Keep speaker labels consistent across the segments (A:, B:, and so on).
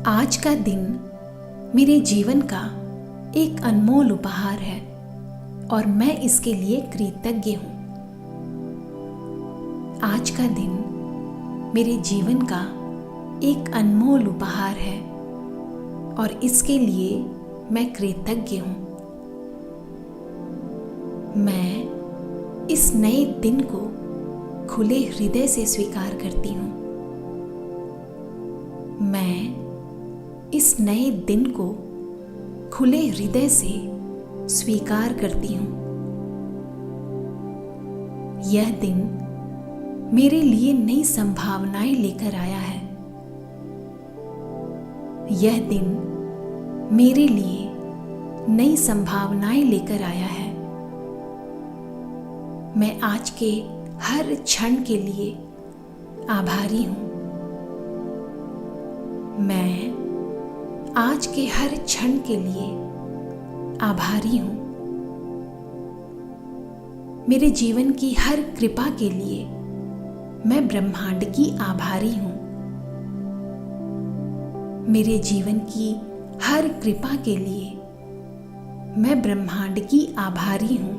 A: आज का दिन मेरे जीवन का एक अनमोल उपहार है और मैं इसके लिए कृतज्ञ हूँ। आज का दिन मेरे जीवन का एक अनमोल उपहार है और इसके लिए मैं कृतज्ञ हूँ। मैं इस नए दिन को खुले हृदय से स्वीकार करती हूँ। मैं इस नए दिन को खुले हृदय से स्वीकार करती हूँ। यह दिन मेरे लिए नई संभावनाएं लेकर आया है। यह दिन मेरे लिए नई संभावनाएं लेकर आया है। मैं आज के हर क्षण के लिए आभारी हूँ। मैं आज के हर क्षण के लिए आभारी हूँ। मेरे जीवन की हर कृपा के लिए मैं ब्रह्मांड की आभारी हूँ। मेरे जीवन की हर कृपा के लिए मैं ब्रह्मांड की आभारी हूँ।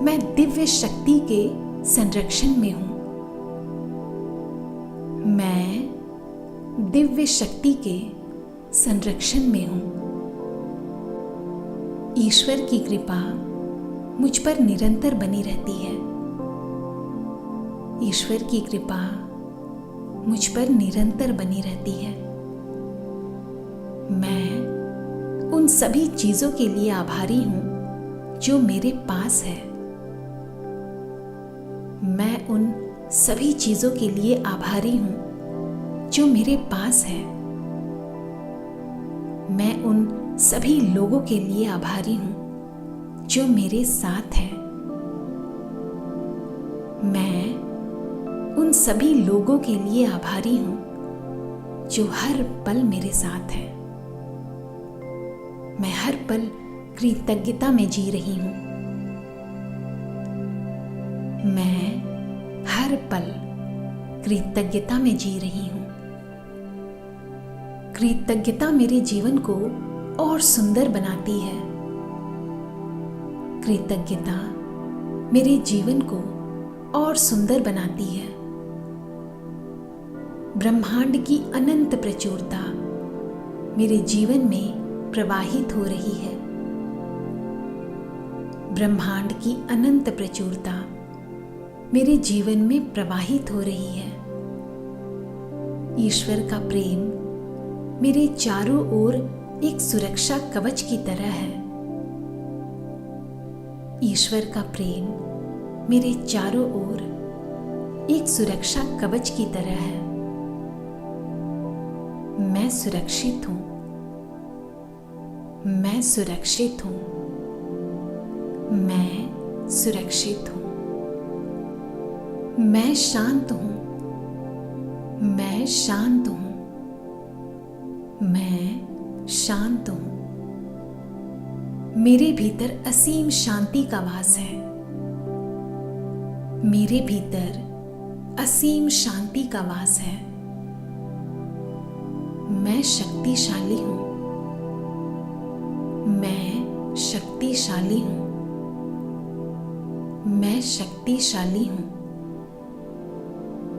A: मैं दिव्य शक्ति के संरक्षण में हूँ। मैं दिव्य शक्ति के संरक्षण में हूँ। ईश्वर की कृपा मुझ पर निरंतर बनी रहती है। ईश्वर की कृपा मुझ पर निरंतर बनी रहती है। मैं उन सभी चीजों के लिए आभारी हूँ जो मेरे पास है। मैं उन सभी चीजों के लिए आभारी हूँ जो मेरे पास है। मैं उन सभी लोगों के लिए आभारी हूँ जो मेरे साथ है। मैं उन सभी लोगों के लिए आभारी हूँ जो हर पल मेरे साथ है। मैं हर पल कृतज्ञता में जी रही हूँ। मैं हर पल कृतज्ञता में जी रही हूँ। कृतज्ञता मेरे जीवन को और सुंदर बनाती है। कृतज्ञता मेरे जीवन को और सुंदर बनाती है। ब्रह्मांड की अनंत प्रचुरता मेरे जीवन में प्रवाहित हो रही है। ब्रह्मांड की अनंत प्रचुरता मेरे जीवन में प्रवाहित हो रही है। ईश्वर का प्रेम मेरे चारों ओर एक सुरक्षा कवच की तरह है। ईश्वर का प्रेम मेरे चारों ओर एक सुरक्षा कवच की तरह है। मैं सुरक्षित हूँ। मैं सुरक्षित हूँ। मैं सुरक्षित हूँ। मैं शांत हूँ। मैं शांत हूँ। मैं शांत हूँ। मेरे भीतर असीम शांति का वास है। मेरे भीतर असीम शांति का वास है। मैं शक्तिशाली हूँ। मैं शक्तिशाली हूँ। मैं शक्तिशाली हूँ।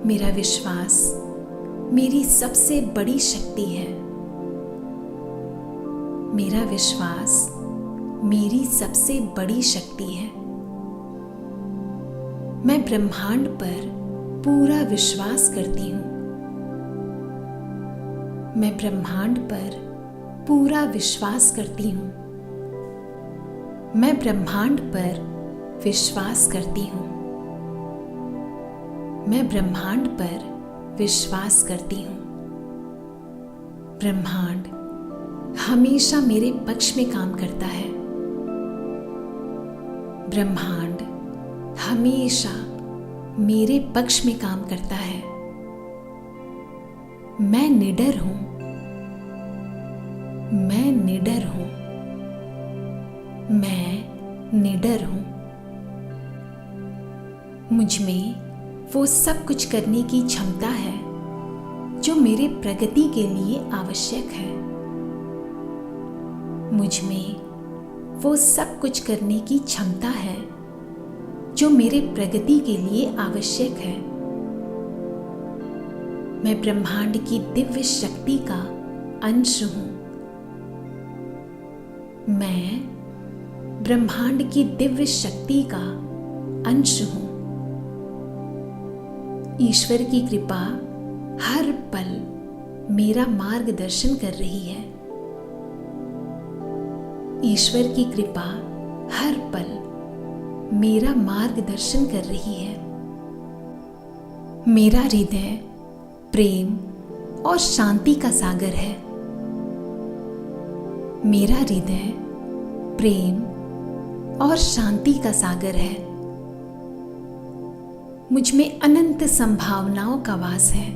A: मेरा विश्वास मेरी सबसे बड़ी शक्ति है। मेरा विश्वास मेरी सबसे बड़ी शक्ति है। मैं ब्रह्मांड पर पूरा विश्वास करती हूँ। मैं ब्रह्मांड पर पूरा विश्वास करती हूँ। मैं ब्रह्मांड पर विश्वास करती हूँ। मैं ब्रह्मांड पर विश्वास करती हूँ। ब्रह्मांड हमेशा मेरे पक्ष में काम करता है। ब्रह्मांड हमेशा मेरे पक्ष में काम करता है। मैं निडर हूं। मैं निडर हूं। मैं निडर हूं। मुझ में वो सब कुछ करने की क्षमता है जो मेरे प्रगति के लिए आवश्यक है। मुझ में वो सब कुछ करने की क्षमता है जो मेरे प्रगति के लिए आवश्यक है। मैं ब्रह्मांड की दिव्य शक्ति का अंश हूं। मैं ब्रह्मांड की दिव्य शक्ति का अंश हूं। ईश्वर की कृपा हर पल मेरा मार्गदर्शन कर रही है। ईश्वर की कृपा हर पल मेरा मार्गदर्शन कर रही है। मेरा हृदय प्रेम और शांति का सागर है। मेरा हृदय प्रेम और शांति का सागर है। मुझ में अनंत संभावनाओं का वास है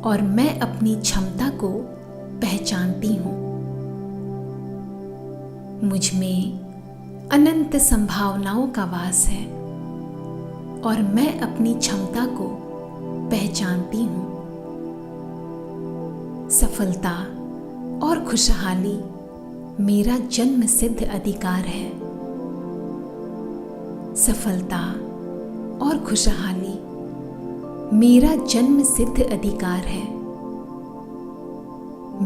A: और मैं अपनी क्षमता को पहचानती हूँ। मुझ में अनंत संभावनाओं का वास है और मैं अपनी क्षमता को पहचानती हूँ। सफलता और खुशहाली मेरा जन्म सिद्ध अधिकार है। सफलता और खुशहाली मेरा जन्म सिद्ध अधिकार है।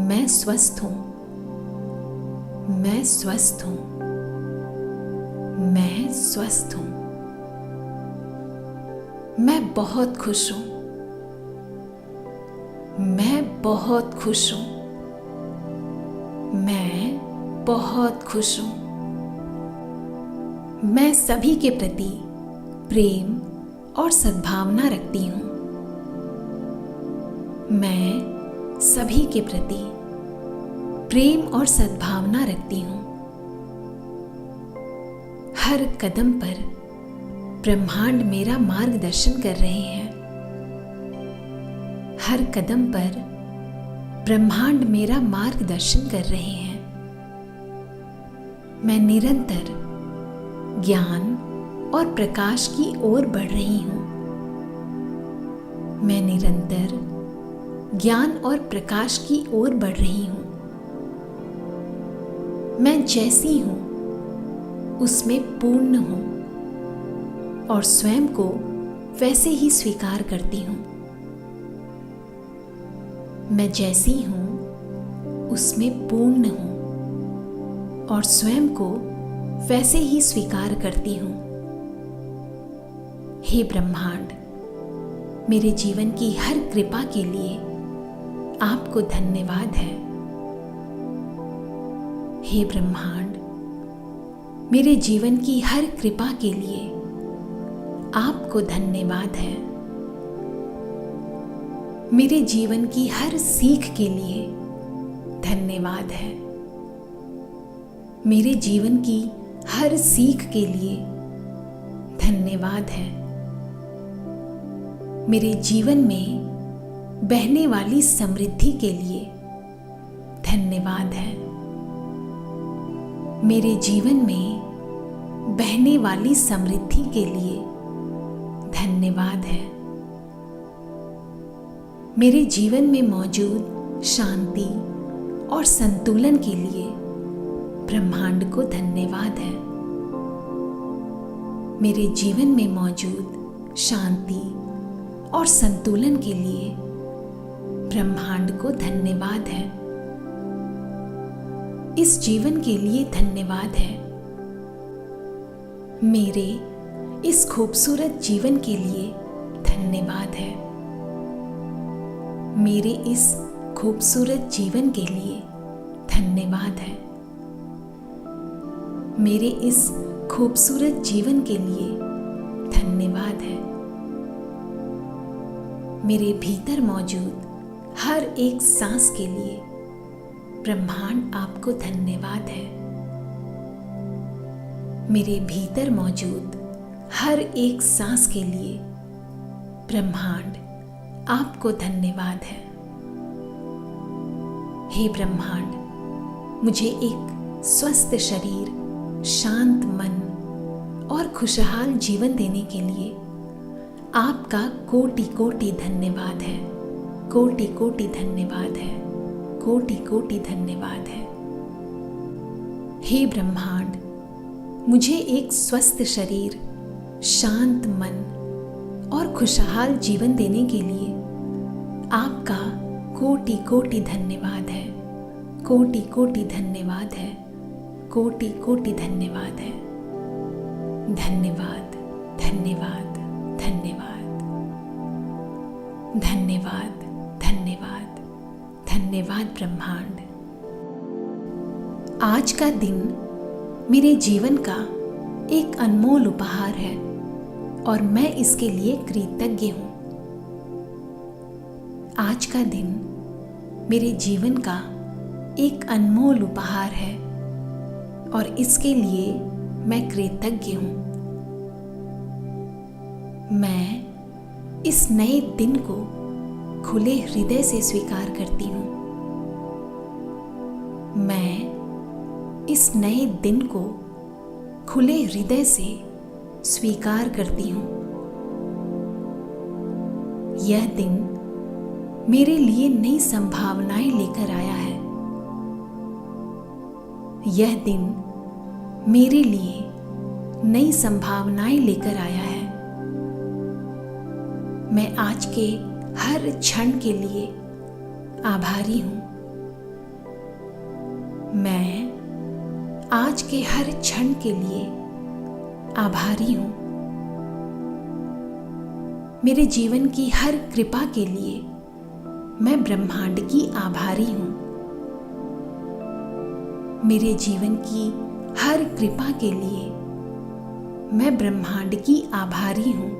A: मैं स्वस्थ हूं। मैं स्वस्थ हूं। मैं स्वस्थ हूं। मैं बहुत खुश हूं। मैं बहुत खुश हूं। मैं बहुत खुश हूं। मैं सभी के प्रति प्रेम और सद्भावना रखती हूँ। मैं सभी के प्रति प्रेम और सद्भावना रखती हूँ। हर कदम पर ब्रह्मांड मेरा मार्गदर्शन कर रहे हैं। हर कदम पर ब्रह्मांड मेरा मार्गदर्शन कर रहे हैं। मैं निरंतर ज्ञान और प्रकाश की ओर बढ़ रही हूं। मैं निरंतर ज्ञान और प्रकाश की ओर बढ़ रही हूं। मैं जैसी हूं उसमें पूर्ण हूं और स्वयं को वैसे ही स्वीकार करती हूं। मैं जैसी हूं उसमें पूर्ण हूं और स्वयं को वैसे ही स्वीकार करती हूं। हे ब्रह्मांड, मेरे जीवन की हर कृपा के लिए आपको धन्यवाद है। हे ब्रह्मांड, मेरे जीवन की हर कृपा के लिए आपको धन्यवाद है। मेरे जीवन की हर सीख के लिए धन्यवाद है। मेरे जीवन की हर सीख के लिए धन्यवाद है। मेरे जीवन में बहने वाली समृद्धि के लिए धन्यवाद है। मेरे जीवन में बहने वाली समृद्धि के लिए धन्यवाद है। मेरे जीवन में मौजूद शांति और संतुलन के लिए ब्रह्मांड को धन्यवाद है। मेरे जीवन में मौजूद शांति और संतुलन के लिए ब्रह्मांड को धन्यवाद है। इस जीवन के लिए धन्यवाद है। मेरे इस खूबसूरत जीवन के लिए धन्यवाद है। मेरे इस खूबसूरत जीवन के लिए धन्यवाद है। मेरे इस खूबसूरत जीवन के लिए धन्यवाद है। मेरे भीतर मौजूद हर एक सांस के लिए ब्रह्मांड आपको धन्यवाद है। मेरे भीतर मौजूद हर एक सांस के लिए ब्रह्मांड आपको धन्यवाद है। हे ब्रह्मांड, मुझे एक स्वस्थ शरीर, शांत मन और खुशहाल जीवन देने के लिए आपका कोटि कोटि धन्यवाद है। कोटि कोटि धन्यवाद है, कोटि कोटि धन्यवाद है। हे ब्रह्मांड, मुझे एक स्वस्थ शरीर, शांत मन और खुशहाल जीवन देने के लिए आपका कोटि कोटि धन्यवाद है, कोटि कोटि धन्यवाद है, कोटि कोटि धन्यवाद है। धन्यवाद, धन्यवाद, धन्यवाद, धन्यवाद, धन्यवाद, धन्यवाद ब्रह्मांड। आज का दिन मेरे जीवन का एक अनमोल उपहार है और मैं इसके लिए कृतज्ञ हूँ। आज का दिन मेरे जीवन का एक अनमोल उपहार है और इसके लिए मैं कृतज्ञ हूँ। मैं इस नए दिन को खुले हृदय से स्वीकार करती हूँ। मैं इस नए दिन को खुले हृदय से स्वीकार करती हूँ। यह दिन मेरे लिए नई संभावनाएं लेकर आया है। यह दिन मेरे लिए नई संभावनाएं लेकर आया है। मैं आज के हर क्षण के लिए आभारी हूँ। मैं आज के हर क्षण के लिए आभारी हूँ। मेरे जीवन की हर कृपा के लिए मैं ब्रह्मांड की आभारी हूँ। मेरे जीवन की हर कृपा के लिए मैं ब्रह्मांड की आभारी हूँ।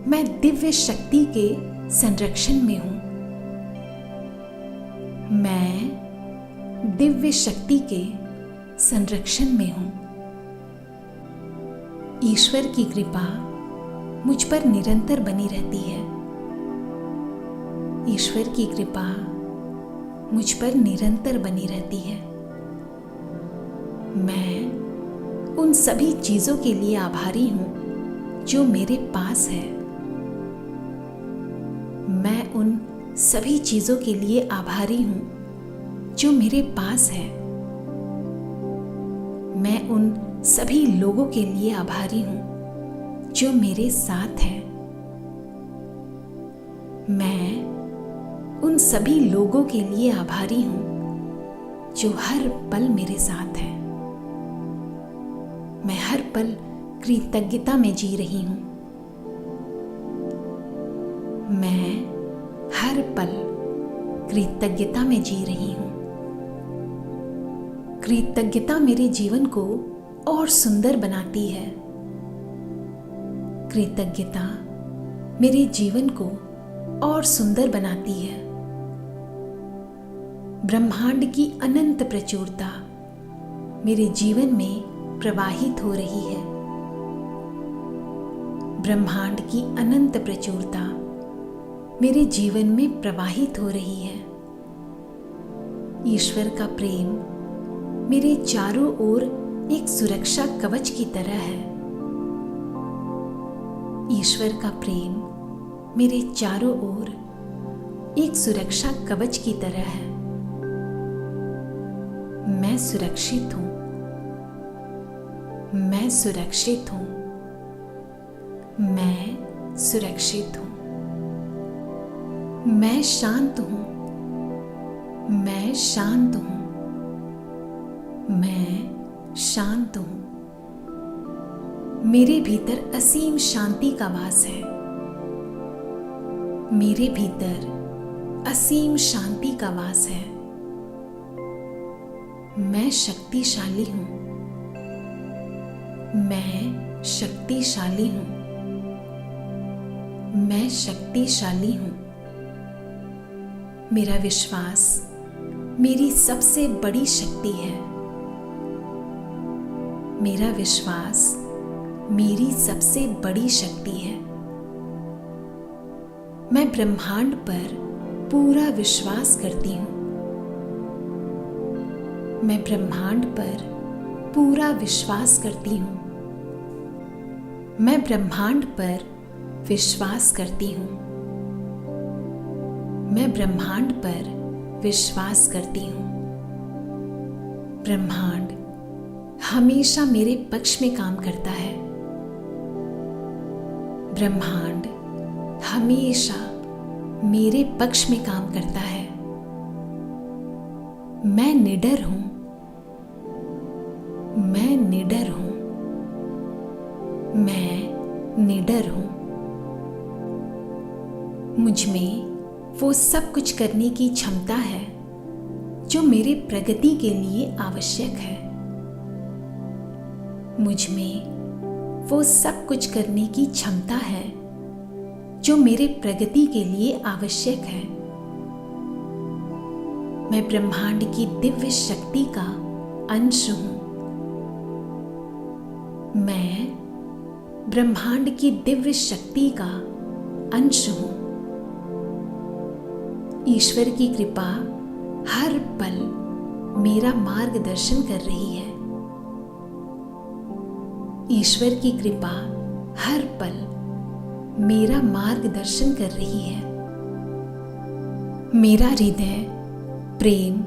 A: मैं दिव्य शक्ति के संरक्षण में हूँ। मैं दिव्य शक्ति के संरक्षण में हूँ। ईश्वर की कृपा मुझ पर निरंतर बनी रहती है। ईश्वर की कृपा मुझ पर निरंतर बनी रहती है। मैं उन सभी चीजों के लिए आभारी हूं जो मेरे पास है। मैं उन सभी चीजों के लिए आभारी हूं जो मेरे पास है। मैं उन सभी लोगों के लिए आभारी हूं जो मेरे साथ हैं। मैं उन सभी लोगों के लिए आभारी हूं जो हर पल मेरे साथ हैं। मैं हर पल कृतज्ञता में जी रही हूं। मैं हर पल कृतज्ञता में जी रही हूं। कृतज्ञता मेरे जीवन को और सुंदर बनाती है। कृतज्ञता मेरे जीवन को और सुंदर बनाती है। ब्रह्मांड की अनंत प्रचुरता मेरे जीवन में प्रवाहित हो रही है। ब्रह्मांड की अनंत प्रचुरता मेरे जीवन में प्रवाहित हो रही है। ईश्वर का प्रेम मेरे चारों ओर एक सुरक्षा कवच की तरह है। ईश्वर का प्रेम मेरे चारों ओर एक सुरक्षा कवच की तरह है। मैं सुरक्षित हूं। मैं सुरक्षित हूं। मैं सुरक्षित हूं। मैं शांत हूं। मैं शांत हूं। मैं शांत हूं। मेरे भीतर असीम शांति का वास है। मेरे भीतर असीम शांति का वास है। मैं शक्तिशाली हूं। मैं शक्तिशाली हूं। मैं शक्तिशाली हूं। मेरा विश्वास मेरी सबसे बड़ी शक्ति है। मेरा विश्वास मेरी सबसे बड़ी शक्ति है। मैं ब्रह्मांड पर पूरा विश्वास करती हूँ। मैं ब्रह्मांड पर पूरा विश्वास करती हूँ। मैं ब्रह्मांड पर विश्वास करती हूँ। मैं ब्रह्मांड पर विश्वास करती हूँ। ब्रह्मांड हमेशा मेरे पक्ष में काम करता है। ब्रह्मांड हमेशा मेरे पक्ष में काम करता है। मैं निडर हूं। मैं निडर हूं। मैं निडर हूं। मुझ में वो सब कुछ करने की क्षमता है जो मेरे प्रगति के लिए आवश्यक है। मुझ में वो सब कुछ करने की क्षमता है जो मेरे प्रगति के लिए आवश्यक है। मैं ब्रह्मांड की दिव्य शक्ति का अंश हूं। मैं ब्रह्मांड की दिव्य शक्ति का अंश हूं। ईश्वर की कृपा हर पल मेरा मार्गदर्शन कर रही है। ईश्वर की कृपा हर पल मेरा मार्गदर्शन कर रही है। मेरा हृदय प्रेम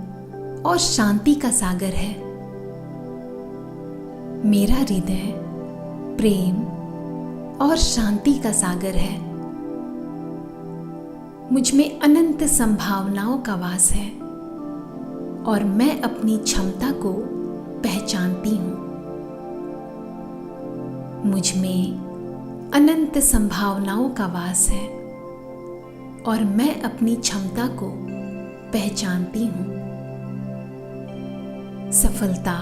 A: और शांति का सागर है। मेरा हृदय प्रेम और शांति का सागर है। मुझ में अनंत संभावनाओं का वास है और मैं अपनी क्षमता को पहचानती हूँ। मुझ में अनंत संभावनाओं का वास है और मैं अपनी क्षमता को पहचानती हूँ। सफलता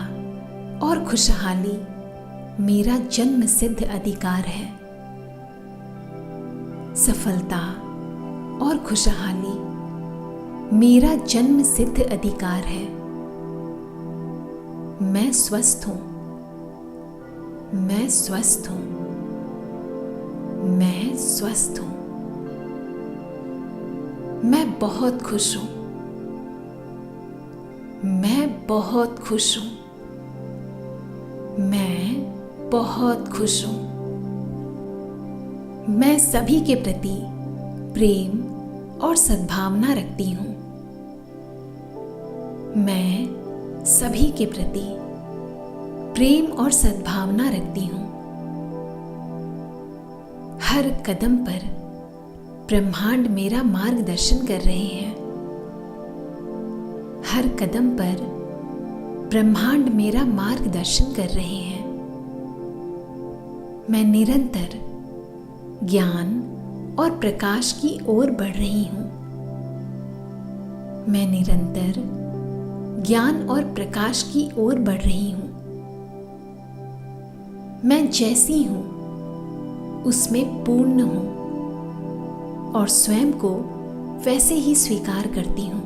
A: और खुशहाली मेरा जन्म सिद्ध अधिकार है। सफलता और खुशहाली मेरा जन्म सिद्ध अधिकार है। मैं स्वस्थ हूं। मैं स्वस्थ हूं। मैं स्वस्थ हूं। मैं बहुत खुश हूं। मैं बहुत खुश हूं। मैं बहुत खुश हूं। मैं सभी के प्रति प्रेम और सद्भावना रखती हूँ। मैं सभी के प्रति प्रेम और सद्भावना रखती हूँ। हर कदम पर ब्रह्मांड मेरा मार्गदर्शन कर रहे हैं। हर कदम पर ब्रह्मांड मेरा मार्गदर्शन कर रहे हैं। मैं निरंतर ज्ञान और प्रकाश की ओर बढ़ रही हूं। मैं निरंतर ज्ञान और प्रकाश की ओर बढ़ रही हूं। मैं जैसी हूं उसमें पूर्ण हूं और स्वयं को वैसे ही स्वीकार करती हूं।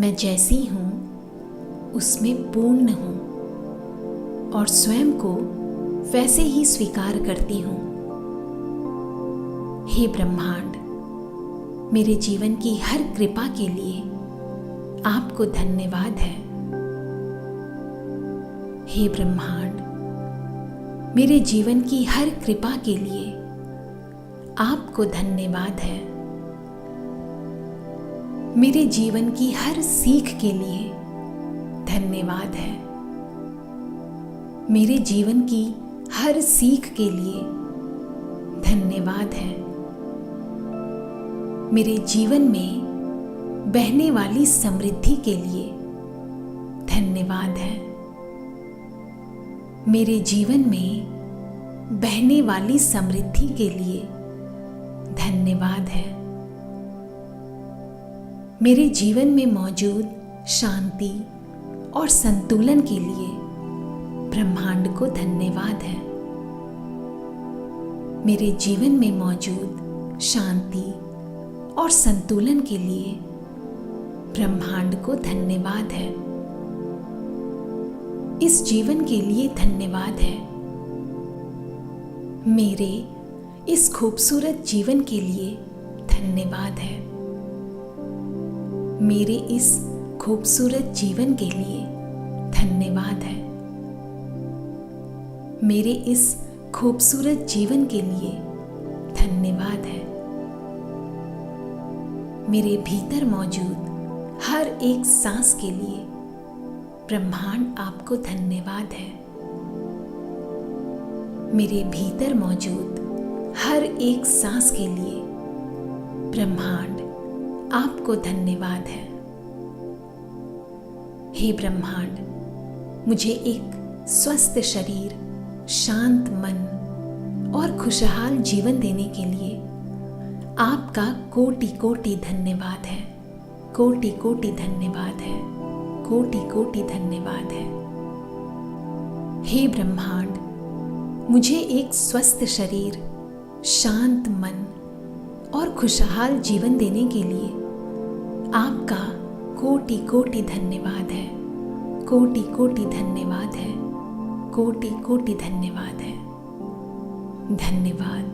A: मैं जैसी हूं उसमें पूर्ण हूं और स्वयं को वैसे ही स्वीकार करती हूं। हे ब्रह्मांड, मेरे जीवन की हर कृपा के लिए आपको धन्यवाद है। हे ब्रह्मांड, मेरे जीवन की हर कृपा के लिए आपको धन्यवाद है। मेरे जीवन की हर सीख के लिए धन्यवाद है। मेरे जीवन की हर सीख के लिए धन्यवाद है। मेरे जीवन में बहने वाली समृद्धि के लिए धन्यवाद है। मेरे जीवन में बहने वाली समृद्धि के लिए धन्यवाद है। मेरे जीवन में मौजूद शांति और संतुलन के लिए ब्रह्मांड को धन्यवाद है। मेरे जीवन में मौजूद शांति और संतुलन के लिए ब्रह्मांड को धन्यवाद है। इस जीवन के लिए धन्यवाद है। मेरे इस खूबसूरत जीवन के लिए धन्यवाद है। मेरे इस खूबसूरत जीवन के लिए धन्यवाद है। मेरे इस खूबसूरत जीवन के लिए धन्यवाद है। मेरे भीतर मौजूद हर एक सांस के लिए ब्रह्मांड आपको धन्यवाद है। मेरे भीतर मौजूद हर एक सांस के लिए ब्रह्मांड आपको धन्यवाद है। हे ब्रह्मांड, मुझे एक स्वस्थ शरीर, शांत मन और खुशहाल जीवन देने के लिए आपका कोटि कोटि धन्यवाद है। कोटि कोटि धन्यवाद है। कोटि कोटि धन्यवाद है। हे ब्रह्मांड, मुझे एक स्वस्थ शरीर, शांत मन और खुशहाल जीवन देने के लिए आपका कोटि कोटि धन्यवाद है। कोटि कोटि धन्यवाद है। कोटि कोटि धन्यवाद है। धन्यवाद,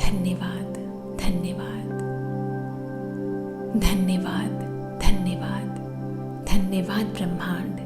A: धन्यवाद, धन्यवाद, धन्यवाद, धन्यवाद, धन्यवाद ब्रह्मांड।